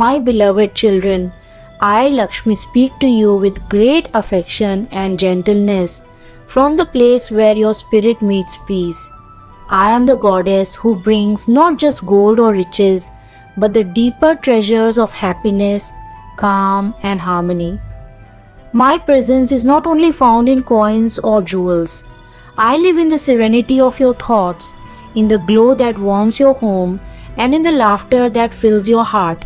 My beloved children, I, Lakshmi, speak to you with great affection and gentleness from the place where your spirit meets peace. I am the goddess who brings not just gold or riches, but the deeper treasures of happiness, calm, and harmony. My presence is not only found in coins or jewels. I live in the serenity of your thoughts, in the glow that warms your home, and in the laughter that fills your heart.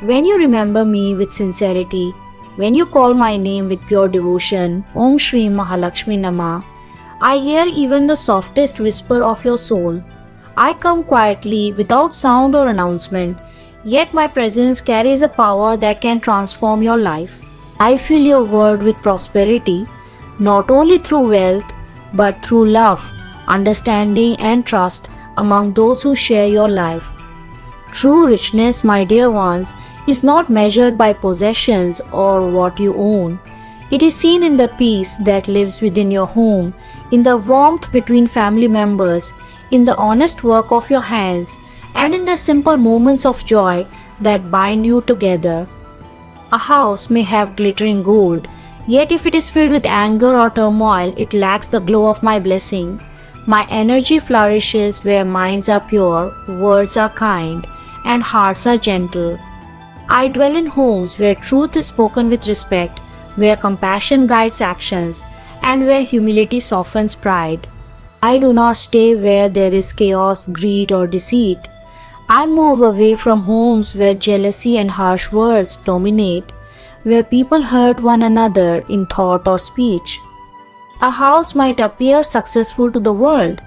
When you remember me with sincerity, when you call my name with pure devotion, Om Shri Mahalakshmi Namah, I hear even the softest whisper of your soul. I come quietly without sound or announcement, yet my presence carries a power that can transform your life. I fill your world with prosperity, not only through wealth, but through love, understanding, and trust among those who share your life. True richness, my dear ones, is not measured by possessions or what you own. It is seen in the peace that lives within your home, in the warmth between family members, in the honest work of your hands, and in the simple moments of joy that bind you together. A house may have glittering gold, yet if it is filled with anger or turmoil, it lacks the glow of my blessing. My energy flourishes where minds are pure, words are kind, and hearts are gentle. I dwell in homes where truth is spoken with respect, where compassion guides actions, and where humility softens pride. I do not stay where there is chaos, greed, or deceit. I move away from homes where jealousy and harsh words dominate, where people hurt one another in thought or speech. A house might appear successful to the world,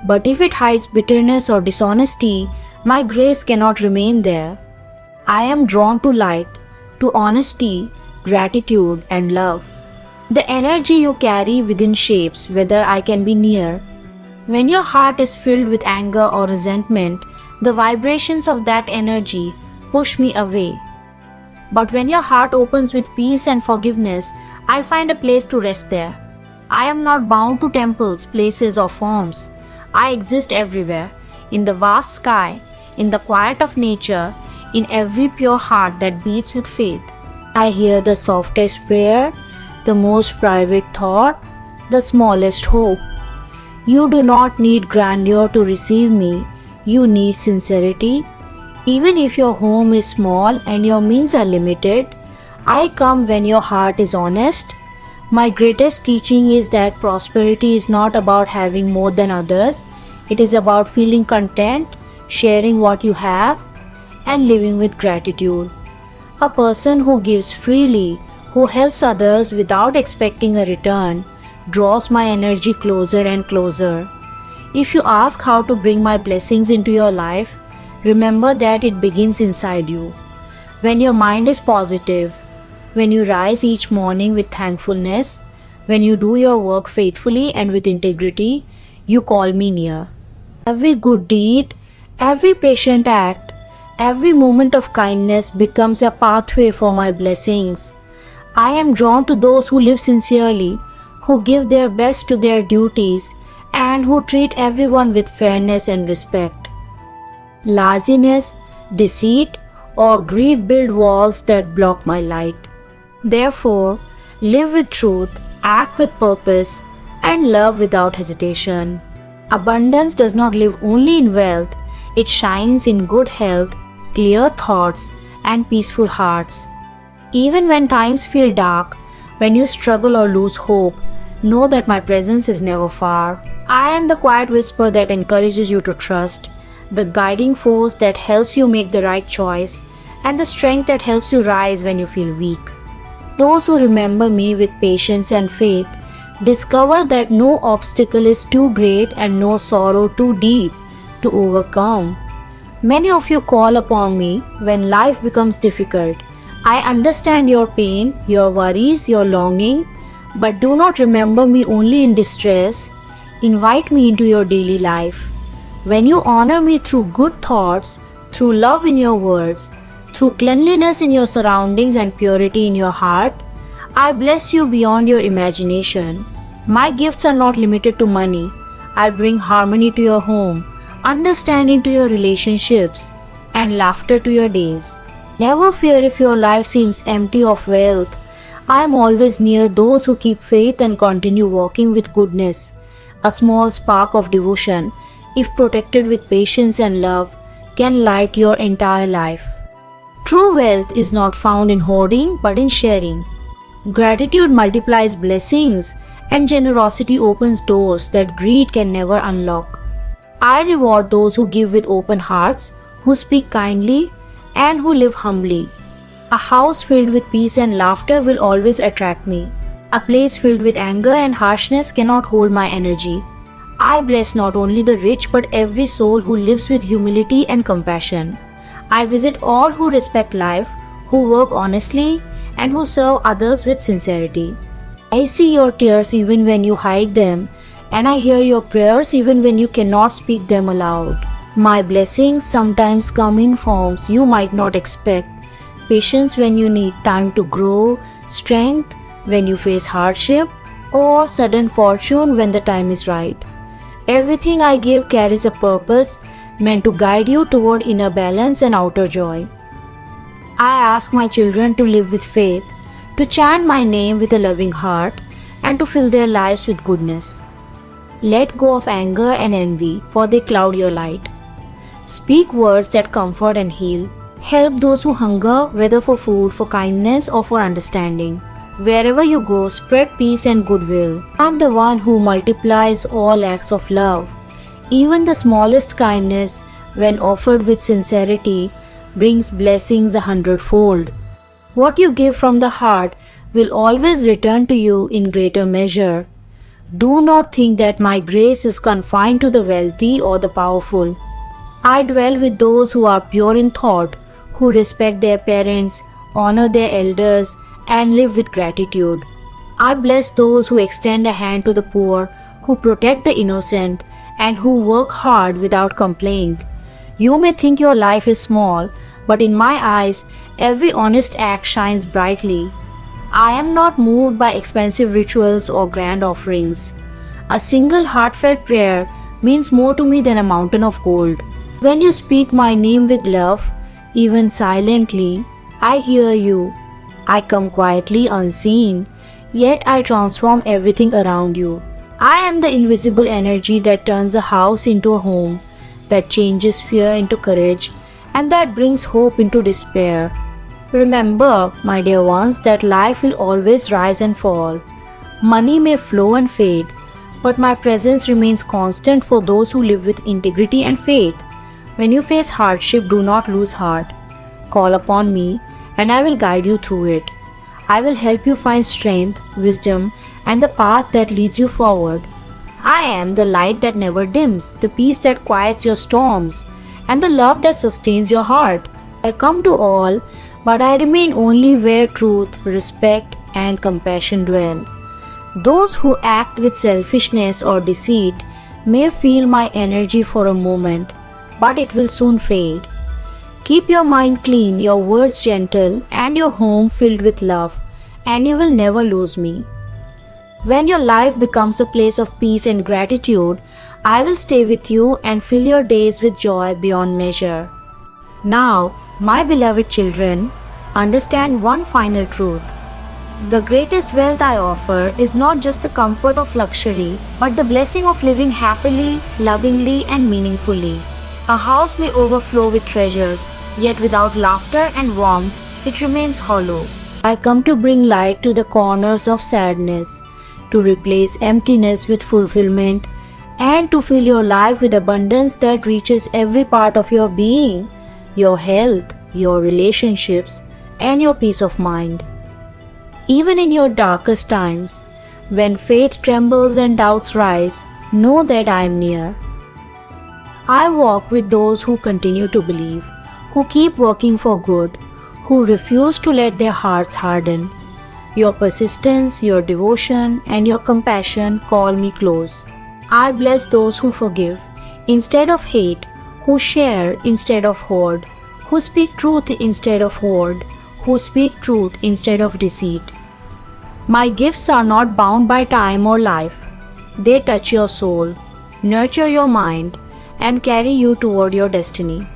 but if it hides bitterness or dishonesty, my grace cannot remain there. I am drawn to light, to honesty, gratitude, and love. The energy you carry within shapes whether I can be near. When your heart is filled with anger or resentment, the vibrations of that energy push me away. But when your heart opens with peace and forgiveness, I find a place to rest there. I am not bound to temples, places, or forms. I exist everywhere, in the vast sky, in the quiet of nature, in every pure heart that beats with faith. I hear the softest prayer, the most private thought, the smallest hope. You do not need grandeur to receive me. You need sincerity. Even if your home is small and your means are limited, I come when your heart is honest. My greatest teaching is that prosperity is not about having more than others. It is about feeling content, sharing what you have, and living with gratitude. A person who gives freely, who helps others without expecting a return, draws my energy closer and closer. If you ask how to bring my blessings into your life, remember that it begins inside you. When your mind is positive, when you rise each morning with thankfulness, when you do your work faithfully and with integrity, you call me near. Every good deed, every patient act, every moment of kindness becomes a pathway for my blessings. I am drawn to those who live sincerely, who give their best to their duties, and who treat everyone with fairness and respect. Laziness, deceit, or greed build walls that block my light. Therefore, live with truth, act with purpose, and love without hesitation. Abundance does not live only in wealth, it shines in good health, clear thoughts, and peaceful hearts. Even when times feel dark, when you struggle or lose hope, know that my presence is never far. I am the quiet whisper that encourages you to trust, the guiding force that helps you make the right choice, and the strength that helps you rise when you feel weak. Those who remember me with patience and faith discover that no obstacle is too great and no sorrow too deep to overcome. Many of you call upon me when life becomes difficult. I understand your pain, your worries, your longing, but do not remember me only in distress. Invite me into your daily life. When you honor me through good thoughts, through love in your words, through cleanliness in your surroundings and purity in your heart, I bless you beyond your imagination. My gifts are not limited to money. I bring harmony to your home, understanding to your relationships, and laughter to your days. Never fear if your life seems empty of wealth. I am always near those who keep faith and continue walking with goodness. A small spark of devotion, if protected with patience and love, can light your entire life. True wealth is not found in hoarding but in sharing. Gratitude multiplies blessings, and generosity opens doors that greed can never unlock. I reward those who give with open hearts, who speak kindly, and who live humbly. A house filled with peace and laughter will always attract me. A place filled with anger and harshness cannot hold my energy. I bless not only the rich but every soul who lives with humility and compassion. I visit all who respect life, who work honestly, and who serve others with sincerity. I see your tears even when you hide them, and I hear your prayers even when you cannot speak them aloud. My blessings sometimes come in forms you might not expect. Patience when you need time to grow, strength when you face hardship, or sudden fortune when the time is right. Everything I give carries a purpose meant to guide you toward inner balance and outer joy. I ask my children to live with faith, to chant my name with a loving heart, and to fill their lives with goodness. Let go of anger and envy, for they cloud your light. Speak words that comfort and heal. Help those who hunger, whether for food, for kindness, or for understanding. Wherever you go, spread peace and goodwill. I am the one who multiplies all acts of love. Even the smallest kindness, when offered with sincerity, brings blessings 100-fold. What you give from the heart will always return to you in greater measure. Do not think that my grace is confined to the wealthy or the powerful. I dwell with those who are pure in thought, who respect their parents, honor their elders, and live with gratitude. I bless those who extend a hand to the poor, who protect the innocent, and who work hard without complaint. You may think your life is small, but in my eyes, every honest act shines brightly. I am not moved by expensive rituals or grand offerings. A single heartfelt prayer means more to me than a mountain of gold. When you speak my name with love, even silently, I hear you. I come quietly unseen, yet I transform everything around you. I am the invisible energy that turns a house into a home, that changes fear into courage, and that brings hope into despair. Remember, my dear ones, that life will always rise and fall. Money may flow and fade, but my presence remains constant for those who live with integrity and faith. When you face hardship, do not lose heart. Call upon me, and I will guide you through it. I will help you find strength, wisdom, and the path that leads you forward. I am the light that never dims, the peace that quiets your storms, and the love that sustains your heart. I come to all, but I remain only where truth, respect, and compassion dwell. Those who act with selfishness or deceit may feel my energy for a moment, but it will soon fade. Keep your mind clean, your words gentle, and your home filled with love, and you will never lose me. When your life becomes a place of peace and gratitude, I will stay with you and fill your days with joy beyond measure. Now, my beloved children, understand one final truth. The greatest wealth I offer is not just the comfort of luxury, but the blessing of living happily, lovingly, and meaningfully. A house may overflow with treasures, yet without laughter and warmth, it remains hollow. I come to bring light to the corners of sadness, to replace emptiness with fulfillment, and to fill your life with abundance that reaches every part of your being, your health, your relationships, and your peace of mind. Even in your darkest times, when faith trembles and doubts rise, know that I am near. I walk with those who continue to believe, who keep working for good, who refuse to let their hearts harden. Your persistence, your devotion, and your compassion call me close. I bless those who forgive instead of hate, who share instead of hoard, who speak truth instead of hoard, who speak truth instead of deceit. My gifts are not bound by time or life. They touch your soul, nurture your mind, and carry you toward your destiny.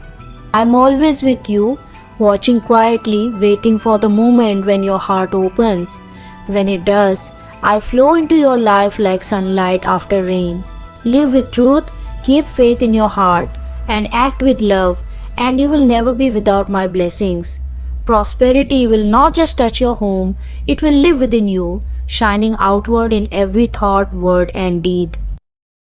I am always with you, watching quietly, waiting for the moment when your heart opens. When it does, I flow into your life like sunlight after rain. Live with truth, keep faith in your heart, and act with love, and you will never be without my blessings. Prosperity will not just touch your home, it will live within you, shining outward in every thought, word, and deed.